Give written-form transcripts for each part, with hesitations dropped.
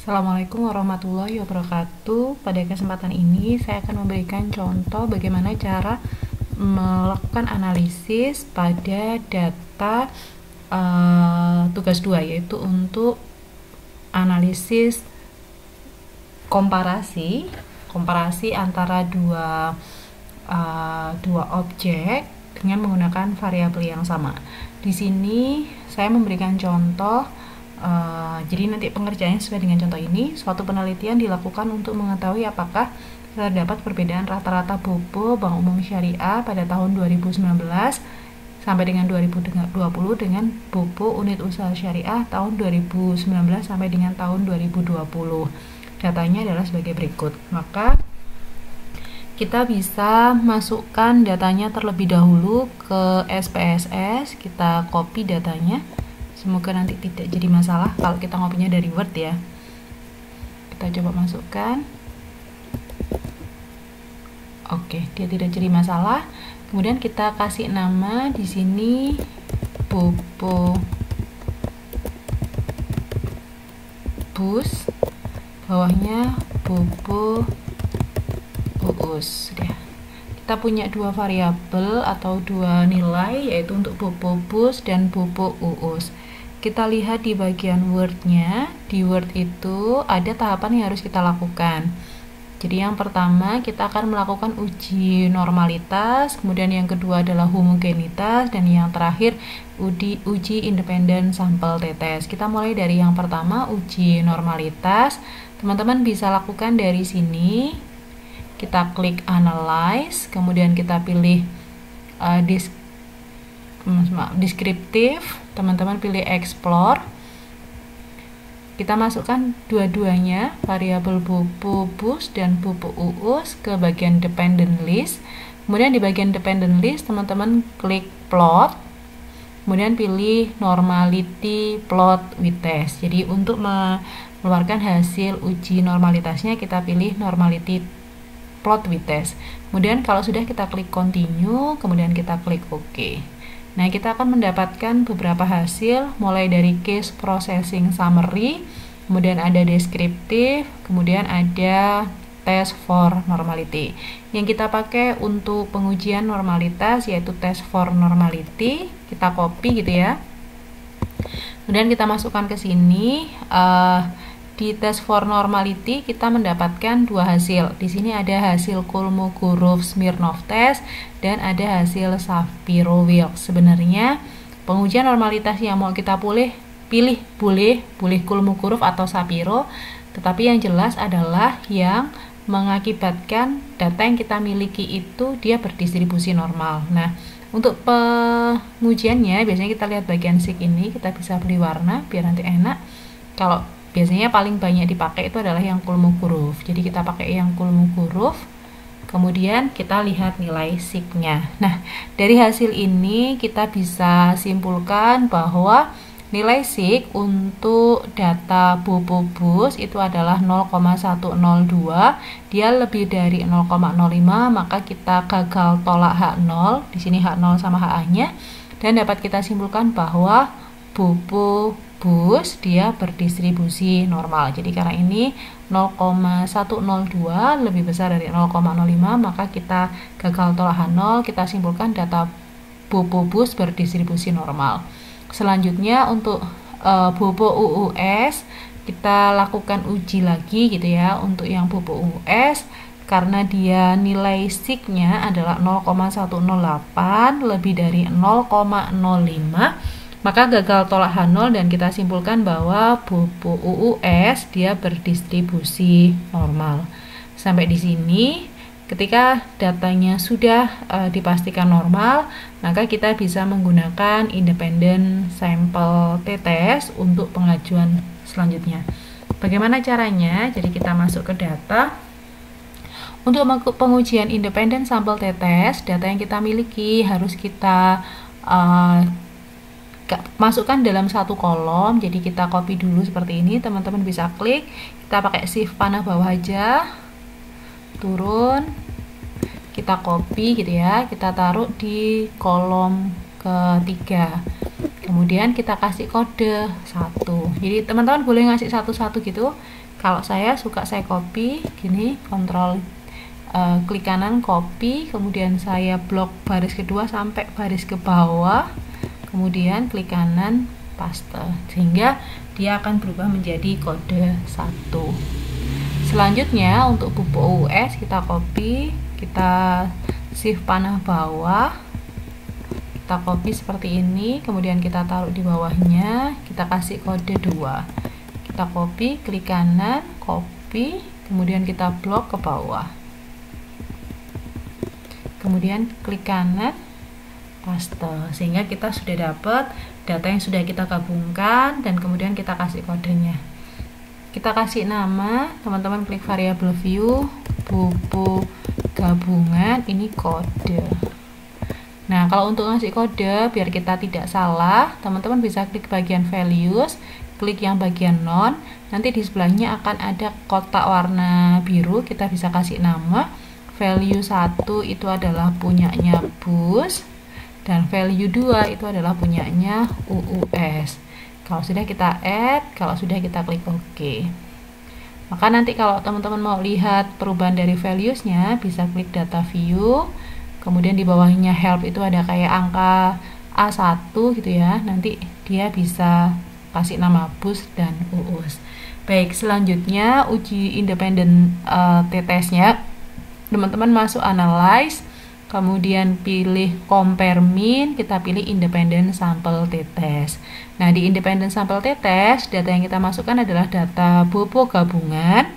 Assalamualaikum warahmatullahi wabarakatuh. Pada kesempatan ini saya akan memberikan contoh bagaimana cara melakukan analisis pada data tugas 2, yaitu untuk analisis komparasi antara dua objek dengan menggunakan variabel yang sama. Di sini saya memberikan contoh. Jadi nanti pengerjaannya sesuai dengan contoh ini. Suatu penelitian dilakukan untuk mengetahui apakah terdapat perbedaan rata-rata BOPO Bank Umum Syariah pada tahun 2019 sampai dengan 2020 dengan BOPO Unit Usaha Syariah tahun 2019 sampai dengan tahun 2020. Datanya adalah sebagai berikut. Maka kita bisa masukkan datanya terlebih dahulu ke SPSS. Kita copy datanya. Semoga nanti tidak jadi masalah kalau kita ngopinya dari Word ya. Kita coba masukkan. Oke, dia tidak jadi masalah. Kemudian kita kasih nama di sini BOPO BUS, bawahnya BOPO UUS. Sudah. Kita punya dua variabel atau dua nilai, yaitu untuk BOPO BUS dan BOPO UUS. Kita lihat di bagian Word-nya. Di Word itu ada tahapan yang harus kita lakukan. Jadi yang pertama kita akan melakukan uji normalitas, kemudian yang kedua adalah homogenitas, dan yang terakhir uji independen sampel tetes. Kita mulai dari yang pertama, uji normalitas. Teman-teman bisa lakukan dari sini. Kita klik analyze, kemudian kita pilih deskriptif, teman-teman pilih explore. Kita masukkan dua-duanya, variabel BOPO BUS dan BOPO UUS, ke bagian dependent list. Kemudian di bagian dependent list teman-teman klik plot, kemudian pilih normality plot with test. Jadi untuk mengeluarkan hasil uji normalitasnya kita pilih normality plot with test. Kemudian kalau sudah kita klik continue, kemudian kita klik OK. Nah, kita akan mendapatkan beberapa hasil, mulai dari case processing summary, kemudian ada deskriptif, kemudian ada test for normality. Yang kita pakai untuk pengujian normalitas yaitu test for normality. Kita copy gitu ya. Kemudian kita masukkan ke sini. Di test for normality kita mendapatkan dua hasil. Di sini ada hasil Kolmogorov-Smirnov test dan ada hasil Shapiro-Wilks. Sebenarnya pengujian normalitas yang mau kita pilih boleh Kolmogorov atau Shapiro, tetapi yang jelas adalah yang mengakibatkan data yang kita miliki itu dia berdistribusi normal. Nah, untuk pengujiannya biasanya kita lihat bagian sheet ini, kita bisa beli warna biar nanti enak. Kalau biasanya paling banyak dipakai itu adalah yang Kolmogorov. Jadi kita pakai yang Kolmogorov. Kemudian kita lihat nilai sigma-nya. Nah, dari hasil ini kita bisa simpulkan bahwa nilai sig untuk data BOPO BUS itu adalah 0,102. Dia lebih dari 0,05, maka kita gagal tolak H0. Di sini H0 sama HA-nya. Dan dapat kita simpulkan bahwa BOPO BUS dia berdistribusi normal. Jadi karena ini 0,102 lebih besar dari 0,05, maka kita gagal tolak H0, kita simpulkan data BOPO BUS berdistribusi normal. Selanjutnya untuk BOPO UUS kita lakukan uji lagi gitu ya. Untuk yang BOPO UUS karena dia nilai sig-nya adalah 0,108 lebih dari 0,05, maka gagal tolak H0 dan kita simpulkan bahwa BOPO UUS dia berdistribusi normal. Sampai di sini, ketika datanya sudah dipastikan normal, maka kita bisa menggunakan independent sample t-test untuk pengajuan selanjutnya. Bagaimana caranya? Jadi kita masuk ke data. Untuk pengujian independent sample t-test, data yang kita miliki harus kita masukkan dalam satu kolom. Jadi kita copy dulu seperti ini, teman-teman bisa klik, kita pakai shift panah bawah aja, turun, kita copy gitu ya, kita taruh di kolom ketiga. Kemudian kita kasih kode 1. Jadi teman-teman boleh ngasih satu-satu gitu. Kalau saya suka saya copy gini, kontrol klik kanan copy, kemudian saya blok baris kedua sampai baris ke bawah, kemudian klik kanan paste, sehingga dia akan berubah menjadi kode 1. Selanjutnya untuk pupuk US kita copy, kita shift panah bawah, kita copy seperti ini, kemudian kita taruh di bawahnya, kita kasih kode 2, kita copy, klik kanan copy, kemudian kita blok ke bawah, kemudian klik kanan paste, sehingga kita sudah dapat data yang sudah kita gabungkan dan kemudian kita kasih kodenya. Kita kasih nama, teman-teman klik variable view, pupuk gabungan, ini kode. Nah, kalau untuk ngasih kode biar kita tidak salah, teman-teman bisa klik bagian values, klik yang bagian non, nanti di sebelahnya akan ada kotak warna biru, kita bisa kasih nama. Value 1 itu adalah punyanya BUS, dan value 2 itu adalah punyanya UUS. Kalau sudah kita add, kalau sudah kita klik OK. Maka nanti kalau teman-teman mau lihat perubahan dari valuesnya, bisa klik data view, kemudian di bawahnya help itu ada kayak angka A1 gitu ya, nanti dia bisa kasih nama BUS dan UUS. Baik, selanjutnya uji independen t-testnya. Teman-teman masuk analyze, kemudian pilih compare mean, kita pilih independent sample t-test. Nah, di independent sample t-test, data yang kita masukkan adalah data pupuk gabungan,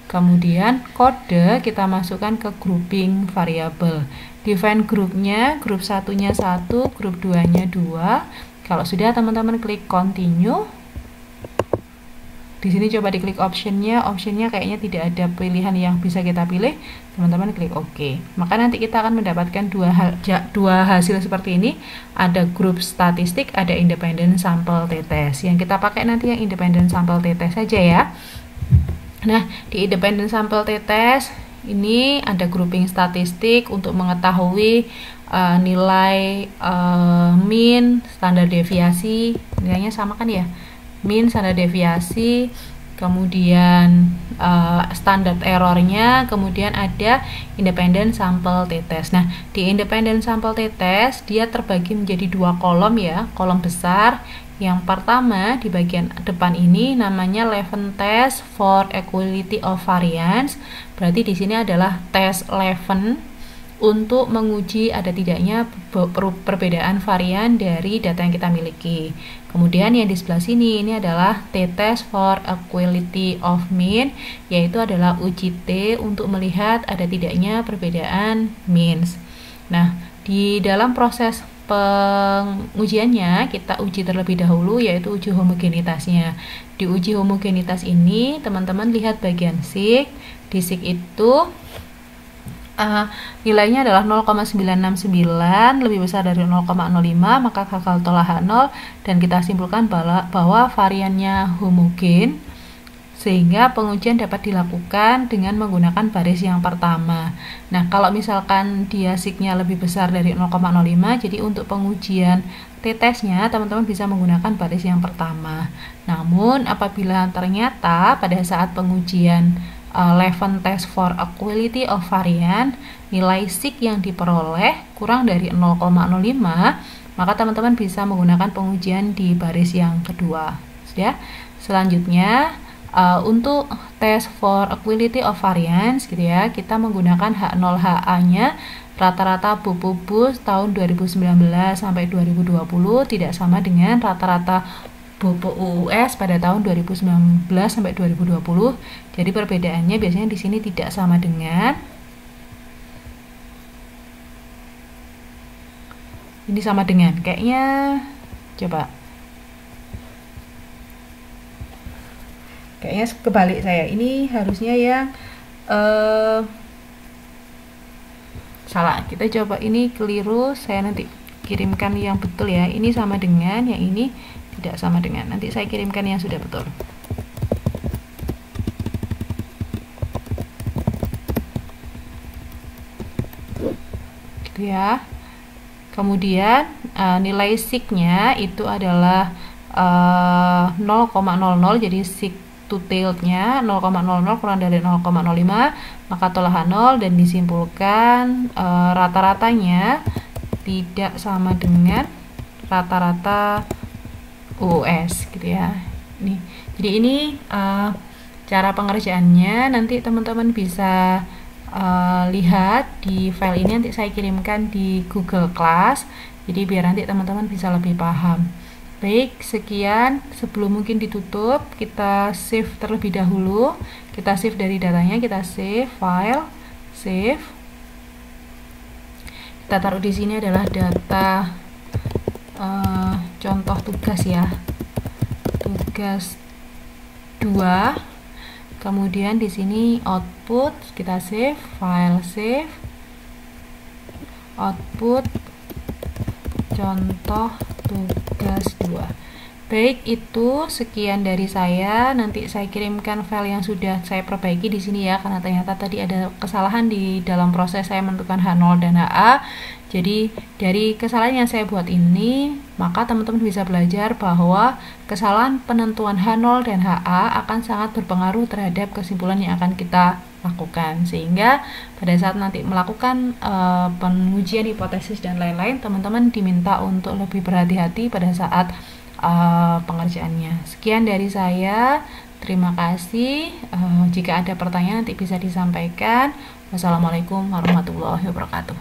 kemudian kode kita masukkan ke grouping variable. Define grupnya, grup 1-nya 1, grup 2-nya 2. Kalau sudah, teman-teman klik continue. Di sini coba diklik optionnya kayaknya tidak ada pilihan yang bisa kita pilih, teman-teman klik OK. Maka nanti kita akan mendapatkan dua hasil seperti ini, ada grup statistik, ada independent sample t-test. Yang kita pakai nanti yang independent sample t-test saja ya. Nah, di independent sample t-test ini ada grouping statistik untuk mengetahui nilai mean, standar deviasi, nilainya sama kan ya? Mean, standar deviasi, kemudian standar errornya, kemudian ada independent sample t-test. Nah, di independent sample t-test dia terbagi menjadi 2 kolom ya, kolom besar. Yang pertama di bagian depan ini namanya level test for equality of variance. Berarti di sini adalah tes level untuk menguji ada tidaknya perbedaan varian dari data yang kita miliki. Kemudian yang di sebelah sini ini adalah t-test for equality of mean, yaitu adalah uji T untuk melihat ada tidaknya perbedaan means. Nah, di dalam proses pengujiannya kita uji terlebih dahulu, yaitu uji homogenitasnya. Di uji homogenitas ini teman-teman lihat bagian sig. Di sig itu nilainya adalah 0,969, lebih besar dari 0,05, maka gagal tolak H0, dan kita simpulkan bahwa variannya homogen, sehingga pengujian dapat dilakukan dengan menggunakan baris yang pertama. Nah, kalau misalkan dia signya lebih besar dari 0,05, jadi untuk pengujian t-testnya teman-teman bisa menggunakan baris yang pertama. Namun apabila ternyata pada saat pengujian level test for equality of variance nilai sig yang diperoleh kurang dari 0,05, maka teman-teman bisa menggunakan pengujian di baris yang kedua. Sudah. Selanjutnya untuk test for equality of variance gitu ya, kita menggunakan H0HA-nya rata-rata BUS tahun 2019 sampai 2020 tidak sama dengan rata-rata UUS pada tahun 2019 sampai 2020. Jadi perbedaannya biasanya di sini tidak sama dengan ini, sama dengan kayaknya, coba kayaknya kebalik saya, ini harusnya yang salah, kita coba ini keliru, saya nanti kirimkan yang betul ya. Ini sama dengan, yang ini tidak sama dengan, nanti saya kirimkan yang sudah betul. Gitu ya. Kemudian nilai sig-nya itu adalah 0,00, jadi sig to tilde-nya 0,00 kurang dari 0,05, maka tolak 0 dan disimpulkan rata-ratanya tidak sama dengan rata-rata UUS gitu ya. Jadi ini cara pengerjaannya. Nanti teman-teman bisa lihat di file ini, nanti saya kirimkan di Google Class, jadi biar nanti teman-teman bisa lebih paham. Baik, sekian. Sebelum mungkin ditutup, kita save terlebih dahulu. Kita save dari datanya, kita save file, save. Kita taruh di sini adalah data contoh tugas ya, tugas 2. Kemudian di sini output, kita save file, save output contoh tugas 2. Baik, itu sekian dari saya. Nanti saya kirimkan file yang sudah saya perbaiki di sini ya, karena ternyata tadi ada kesalahan di dalam proses saya menentukan H0 dan HA. Jadi dari kesalahan yang saya buat ini, maka teman-teman bisa belajar bahwa kesalahan penentuan H0 dan HA akan sangat berpengaruh terhadap kesimpulan yang akan kita lakukan, sehingga pada saat nanti melakukan pengujian hipotesis dan lain-lain, teman-teman diminta untuk lebih berhati-hati pada saat pengerjaannya. Sekian dari saya, terima kasih. Jika ada pertanyaan nanti bisa disampaikan. Wassalamualaikum warahmatullahi wabarakatuh.